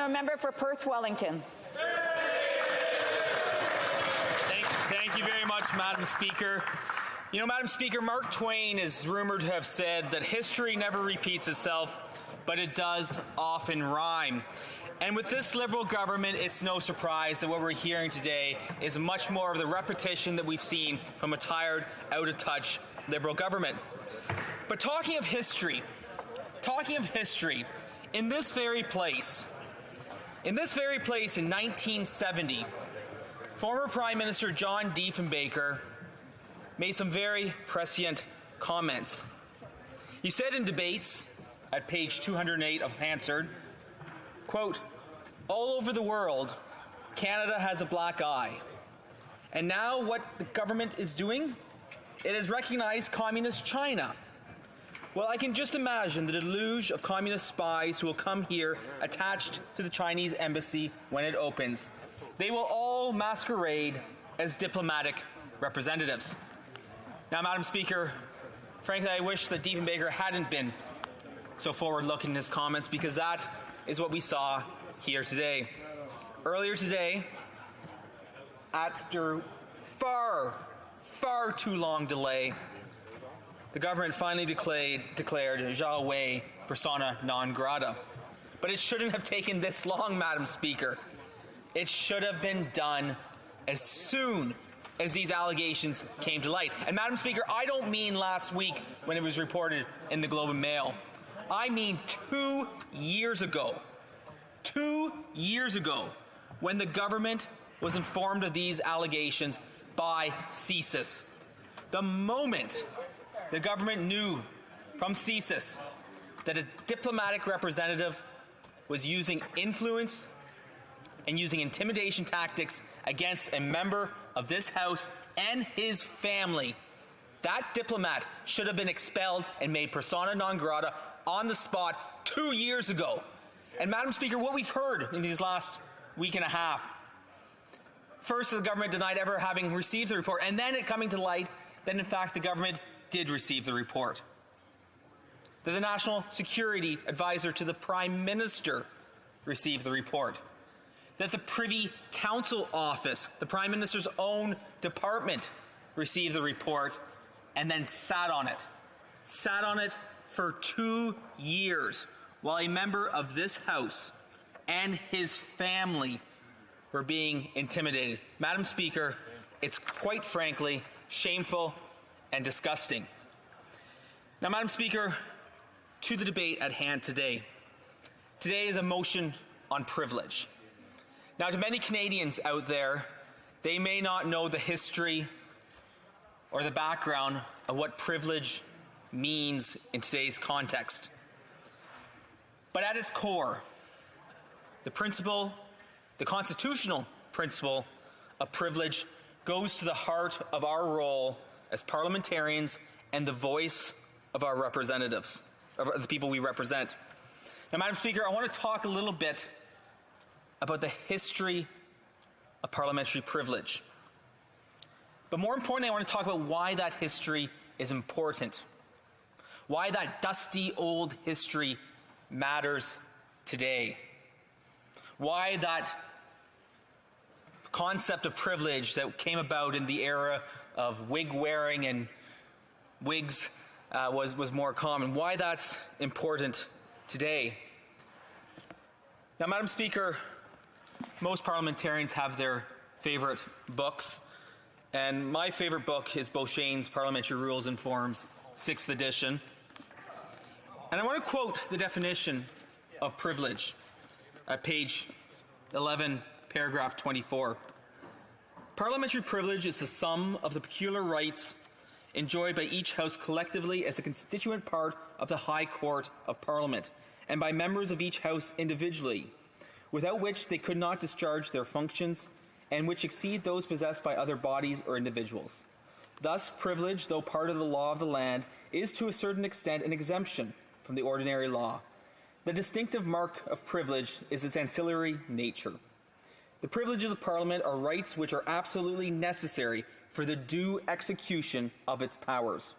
member for Perth Wellington. Thank you very much, Madam Speaker. You know, Madam Speaker, Mark Twain is rumored to have said that history never repeats itself, but it does often rhyme. And with this Liberal government, it's no surprise that what we're hearing today is much more of the repetition that we've seen from a tired, out-of-touch Liberal government. But talking of history, in this very place in 1970, former Prime Minister John Diefenbaker made some very prescient comments. He said in debates, at page 208 of Hansard, quote, "All over the world, Canada has a black eye. And now what the government is doing? It has recognized communist China. Well, I can just imagine the deluge of communist spies who will come here attached to the Chinese embassy when it opens. They will all masquerade as diplomatic representatives." Now, Madam Speaker, frankly, I wish that Diefenbaker hadn't been so forward-looking in his comments, because that is what we saw here today. Earlier today, after far too long delay, the government finally declared Zhao Wei persona non grata. But it shouldn't have taken this long, Madam Speaker. It should have been done as soon as these allegations came to light. And Madam Speaker, I don't mean last week when it was reported in the Globe and Mail. I mean 2 years ago. 2 years ago, when the government was informed of these allegations by CSIS. The moment the government knew from CSIS that a diplomatic representative was using influence and using intimidation tactics against a member of this House and his family, that diplomat should have been expelled and made persona non grata on the spot 2 years ago. And Madam Speaker, what we've heard in these last week and a half, first the government denied ever having received the report, and then it coming to light that in fact the government did receive the report. That the National Security Advisor to the Prime Minister received the report. That the Privy Council Office, the Prime Minister's own department, received the report and then sat on it. Sat on it for 2 years while a member of this House and his family were being intimidated. Madam Speaker, it's quite frankly shameful and disgusting. Now, Madam Speaker, to the debate at hand today. Today is a motion on privilege. Now, to many Canadians out there, they may not know the history or the background of what privilege means in today's context. But at its core, the constitutional principle of privilege goes to the heart of our role as parliamentarians and the voice of our representatives, of the people we represent. Now, Madam Speaker, I want to talk a little bit about the history of parliamentary privilege. But more importantly, I want to talk about why that history is important. Why that dusty old history matters today. Why that concept of privilege that came about in the era of wig wearing and wigs was more common. Why that's important today. Now, Madam Speaker, most parliamentarians have their favorite books, and my favorite book is Beauchene's Parliamentary Rules and Forms, 6th edition. And I want to quote the definition of privilege at page 11, paragraph 24. Parliamentary privilege is the sum of the peculiar rights enjoyed by each House collectively as a constituent part of the High Court of Parliament, and by members of each House individually, without which they could not discharge their functions, and which exceed those possessed by other bodies or individuals. Thus, privilege, though part of the law of the land, is to a certain extent an exemption from the ordinary law. The distinctive mark of privilege is its ancillary nature. The privileges of Parliament are rights which are absolutely necessary for the due execution of its powers.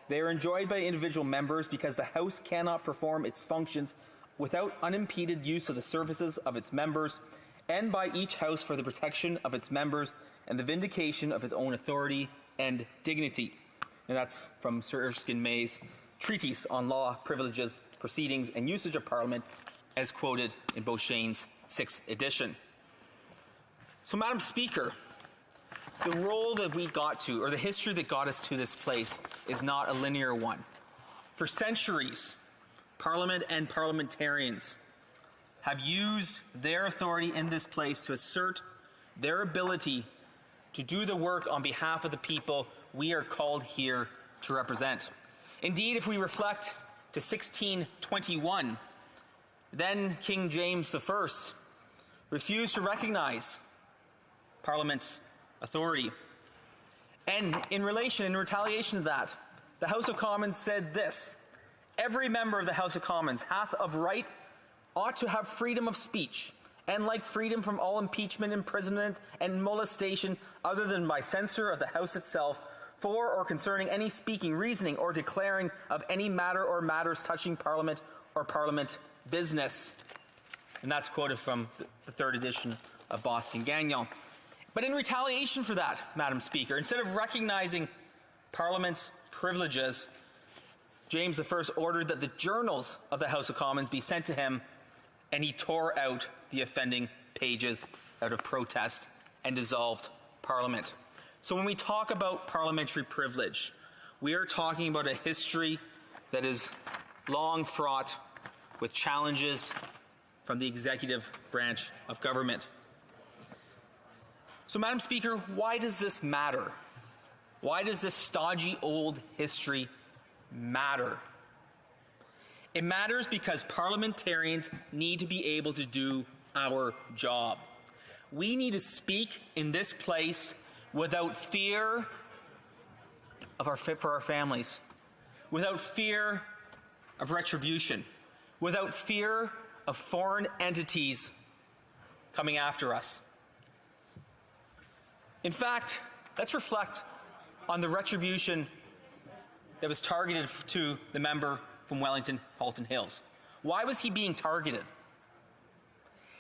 They are enjoyed by individual members because the House cannot perform its functions without unimpeded use of the services of its members, and by each House for the protection of its members and the vindication of its own authority and dignity. And that's from Sir Erskine May's Treatise on Law, Privileges, Proceedings, and Usage of Parliament, as quoted in Beauchesne's 6th edition. So, Madam Speaker, the role that we got to, or the history that got us to this place, is not a linear one. For centuries, Parliament and parliamentarians have used their authority in this place to assert their ability to do the work on behalf of the people we are called here to represent. Indeed, if we reflect to 1621, then King James I refused to recognize Parliament's authority. And in retaliation to that, the House of Commons said this: "Every member of the House of Commons hath of right ought to have freedom of speech, and like freedom from all impeachment, imprisonment, and molestation, other than by censure of the House itself, for or concerning any speaking, reasoning, or declaring of any matter or matters touching Parliament or Parliament business." And that's quoted from the 3rd edition of Boscan Gagnon. But in retaliation for that, Madam Speaker, instead of recognizing Parliament's privileges, James I ordered that the journals of the House of Commons be sent to him, and he tore out the offending pages out of protest and dissolved Parliament. So when we talk about parliamentary privilege, we are talking about a history that is long fraught with challenges from the executive branch of government. So, Madam Speaker, why does this matter? Why does this stodgy old history matter? It matters because parliamentarians need to be able to do our job. We need to speak in this place without fear for our families, without fear of retribution, without fear of foreign entities coming after us. In fact, let's reflect on the retribution that was targeted to the member from Wellington Halton Hills. Why was he being targeted?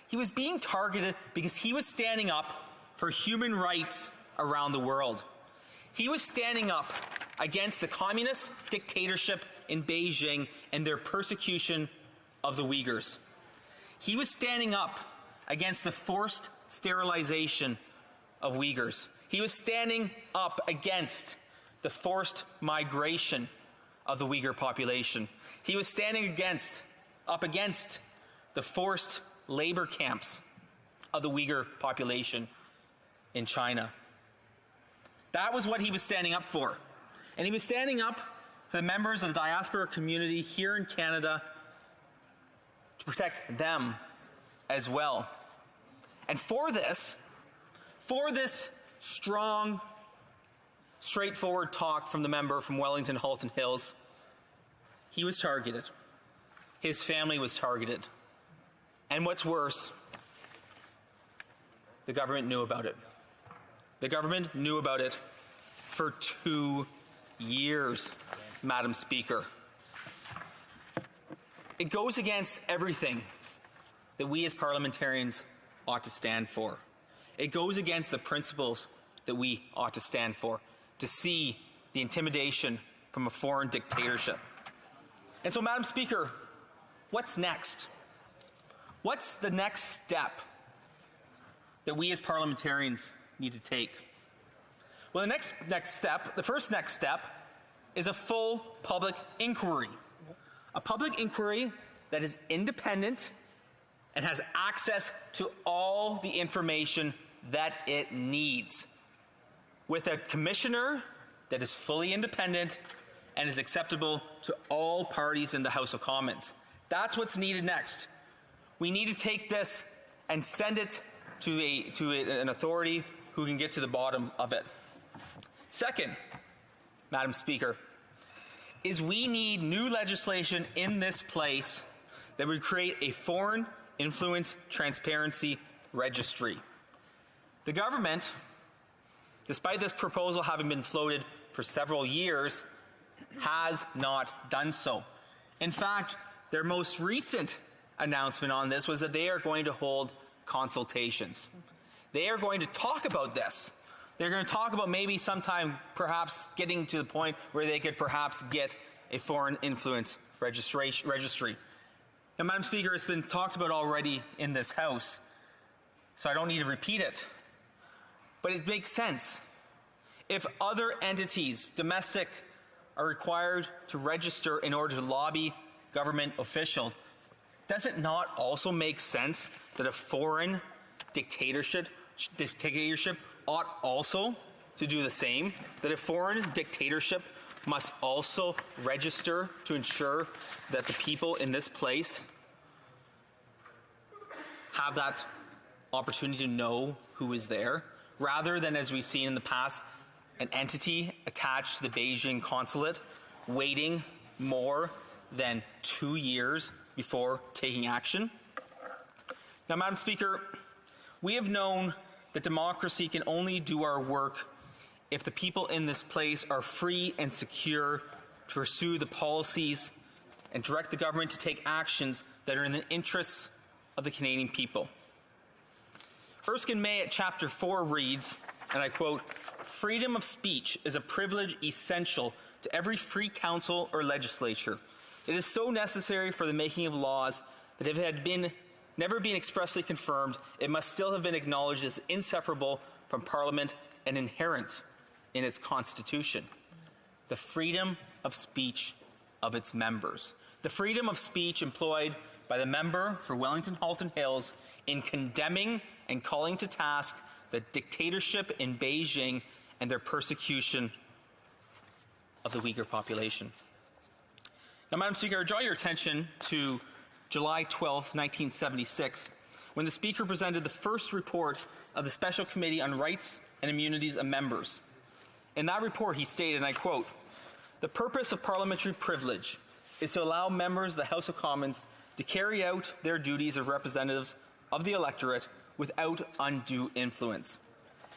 He was being targeted because he was standing up for human rights around the world. He was standing up against the communist dictatorship in Beijing and their persecution of the Uyghurs. He was standing up against the forced sterilization of Uyghurs. He was standing up against the forced migration of the Uyghur population. He was standing up against the forced labor camps of the Uyghur population in China. That was what he was standing up for. And he was standing up for the members of the diaspora community here in Canada to protect them as well. And for this strong, straightforward talk from the member from Wellington Halton Hills, he was targeted. His family was targeted. And what's worse, the government knew about it. The government knew about it for 2 years, Madam Speaker. It goes against everything that we as parliamentarians ought to stand for. It goes against the principles that we ought to stand for, to see the intimidation from a foreign dictatorship. And so, Madam Speaker, what's next? What's the next step that we as parliamentarians need to take? Well, the first next step is a full public inquiry. A public inquiry that is independent and has access to all the information that it needs, with a commissioner that is fully independent and is acceptable to all parties in the House of Commons. That's what's needed next. We need to take this and send it to an authority who can get to the bottom of it. Second, Madam Speaker, is we need new legislation in this place that would create a foreign influence transparency registry. The government, despite this proposal having been floated for several years, has not done so. In fact, their most recent announcement on this was that they are going to hold consultations. They are going to talk about this. They're going to talk about maybe sometime perhaps getting to the point where they could perhaps get a foreign influence registry. Now, Madam Speaker, it's been talked about already in this House, so I don't need to repeat it. But it makes sense. If other entities, domestic, are required to register in order to lobby government officials, does it not also make sense that a foreign dictatorship ought also to do the same? That a foreign dictatorship must also register to ensure that the people in this place have that opportunity to know who is there, rather than, as we've seen in the past, an entity attached to the Beijing consulate waiting more than 2 years before taking action. Now, Madam Speaker, we have known that democracy can only do our work if the people in this place are free and secure to pursue the policies and direct the government to take actions that are in the interests of the Canadian people. Erskine May at Chapter 4 reads, and I quote, "Freedom of speech is a privilege essential to every free council or legislature. It is so necessary for the making of laws that if it had never been expressly confirmed, it must still have been acknowledged as inseparable from Parliament and inherent in its constitution." The freedom of speech of its members. The freedom of speech employed by the member for Wellington Halton Hills in condemning and calling to task the dictatorship in Beijing and their persecution of the Uyghur population. Now, Madam Speaker, I draw your attention to July 12, 1976, when the Speaker presented the first report of the Special Committee on Rights and Immunities of Members. In that report, he stated, and I quote, "The purpose of parliamentary privilege is to allow members of the House of Commons to carry out their duties as representatives of the electorate without undue influence."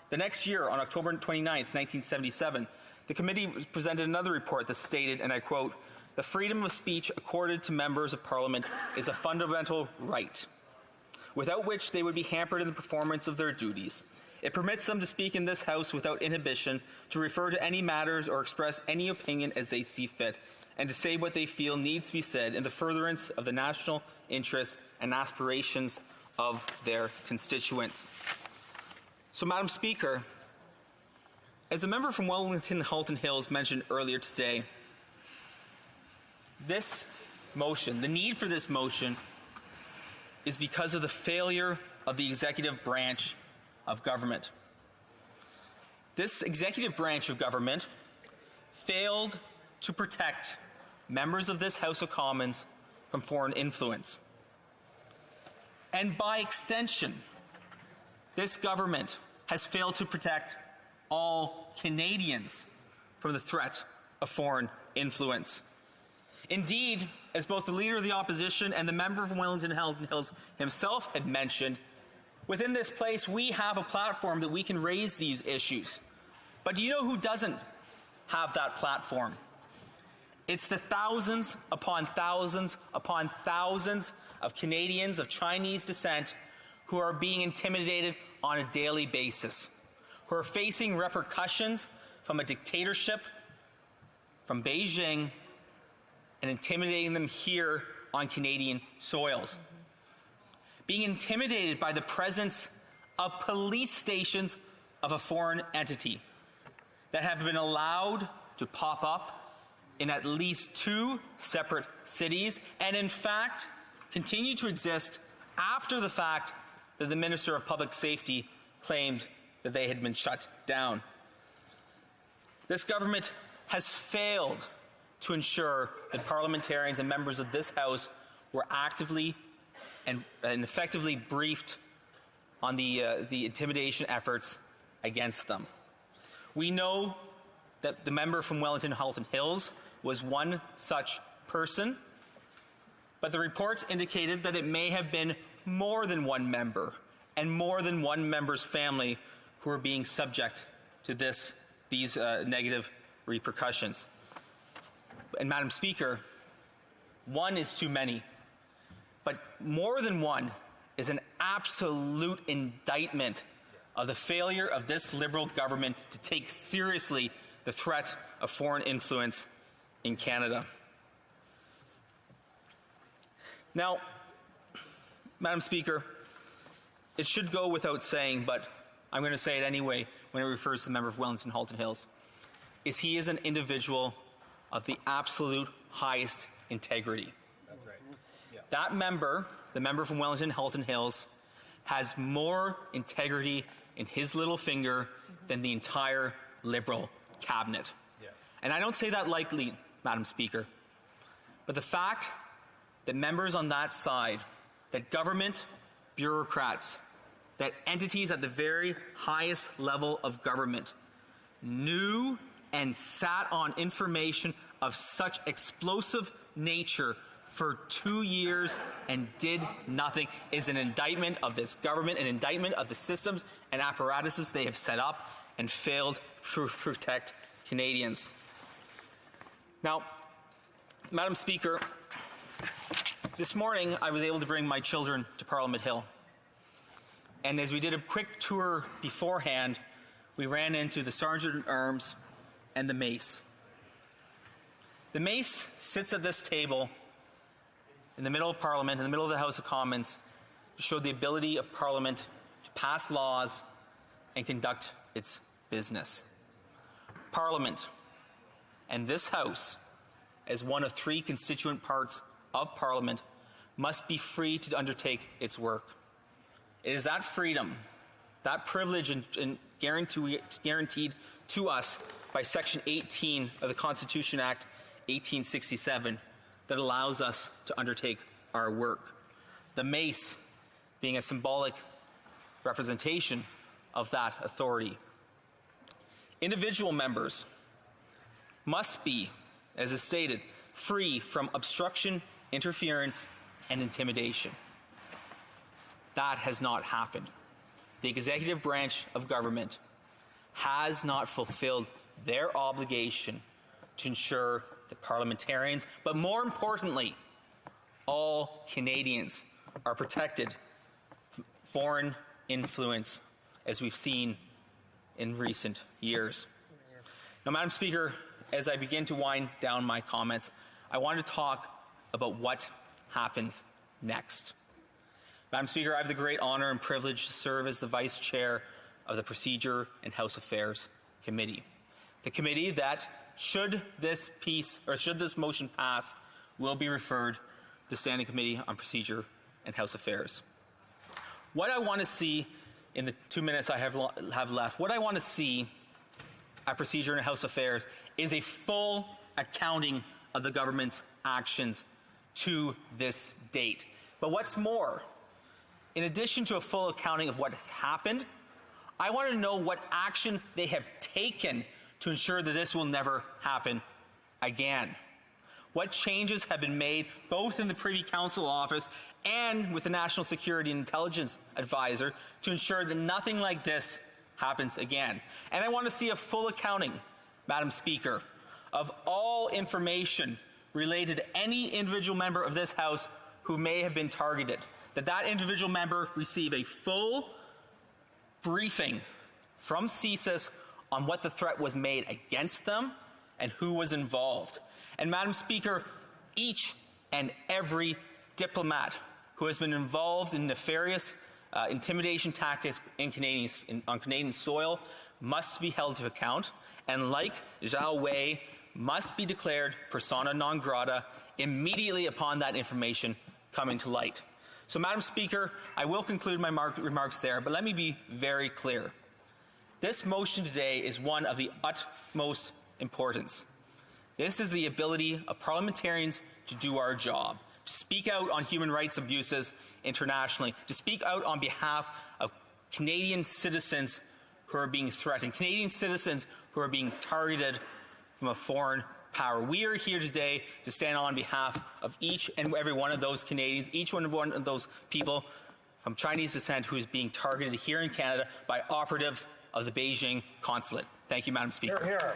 The next year, on October 29, 1977, the committee presented another report that stated, and I quote, "The freedom of speech accorded to members of Parliament is a fundamental right, without which they would be hampered in the performance of their duties. It permits them to speak in this House without inhibition, to refer to any matters or express any opinion as they see fit, and to say what they feel needs to be said in the furtherance of the national interests and aspirations of their constituents." So, Madam Speaker, as the member from Wellington Halton Hills mentioned earlier today, this motion, the need for this motion, is because of the failure of the executive branch of government. This executive branch of government failed to protect members of this House of Commons from foreign influence. And by extension, this government has failed to protect all Canadians from the threat of foreign influence. Indeed, as both the Leader of the Opposition and the member from Wellington Halton Hills himself had mentioned, within this place we have a platform that we can raise these issues. But do you know who doesn't have that platform? It's the thousands upon thousands upon thousands of Canadians of Chinese descent who are being intimidated on a daily basis, who are facing repercussions from a dictatorship from Beijing and intimidating them here on Canadian soils. Being intimidated by the presence of police stations of a foreign entity that have been allowed to pop up in at least 2 separate cities, and in fact continue to exist after the fact that the Minister of Public Safety claimed that they had been shut down. This government has failed to ensure that parliamentarians and members of this House were actively and effectively briefed on the intimidation efforts against them. We know that the member from Wellington Halton Hills was one such person, but the reports indicated that it may have been more than one member and more than one member's family who are being subject to these negative repercussions. And Madam Speaker, one is too many, but more than one, is an absolute indictment of the failure of this Liberal government to take seriously the threat of foreign influence in Canada. Now, Madam Speaker, it should go without saying, but I'm going to say it anyway when it refers to the member of Wellington Halton Hills, is he is an individual of the absolute highest integrity. That's right. Yeah. That member, the member from Wellington Halton Hills, has more integrity in his little finger than the entire Liberal cabinet. Yeah. And I don't say that lightly, Madam Speaker, but the fact that members on that side, that government bureaucrats, that entities at the very highest level of government knew and sat on information of such explosive nature for 2 years and did nothing is an indictment of this government, an indictment of the systems and apparatuses they have set up and failed to protect Canadians. Now, Madam Speaker, this morning I was able to bring my children to Parliament Hill. And as we did a quick tour beforehand, we ran into the Sergeant-at-Arms and the Mace. The Mace sits at this table in the middle of Parliament, in the middle of the House of Commons, to show the ability of Parliament to pass laws and conduct its business. Parliament and this House, as one of 3 constituent parts of Parliament, must be free to undertake its work. It is that freedom, that privilege and guaranteed to us by Section 18 of the Constitution Act 1867 that allows us to undertake our work. The Mace being a symbolic representation of that authority. Individual members must be, as is stated, free from obstruction, interference, and intimidation. That has not happened. The executive branch of government has not fulfilled their obligation to ensure that parliamentarians, but more importantly, all Canadians are protected from foreign influence, as we've seen in recent years. Now, Madam Speaker, as I begin to wind down my comments, I want to talk about what happens next. Madam Speaker, I have the great honour and privilege to serve as the Vice Chair of the Procedure and House Affairs Committee. The committee that, should this motion pass, will be referred to the Standing Committee on Procedure and House Affairs. What I want to see in the 2 minutes I have left, what I want to see at Procedure and House Affairs is a full accounting of the government's actions to this date. But what's more, in addition to a full accounting of what has happened, I want to know what action they have taken to ensure that this will never happen again. What changes have been made both in the Privy Council office and with the National Security and Intelligence Advisor to ensure that nothing like this happens again. And I want to see a full accounting, Madam Speaker, of all information related to any individual member of this House who may have been targeted. That individual member receive a full briefing from CSIS on what the threat was made against them and who was involved. And Madam Speaker, each and every diplomat who has been involved in nefarious intimidation tactics on Canadian soil must be held to account, and like Zhao Wei, must be declared persona non grata immediately upon that information coming to light. So, Madam Speaker, I will conclude my remarks there, but let me be very clear. This motion today is one of the utmost importance. This is the ability of parliamentarians to do our job, to speak out on human rights abuses internationally, to speak out on behalf of Canadian citizens who are being threatened, Canadian citizens who are being targeted from a foreign power. We are here today to stand on behalf of each and every one of those Canadians, each one of those people from Chinese descent who is being targeted here in Canada by operatives of the Beijing consulate. Thank you, Madam Speaker. Hear, hear.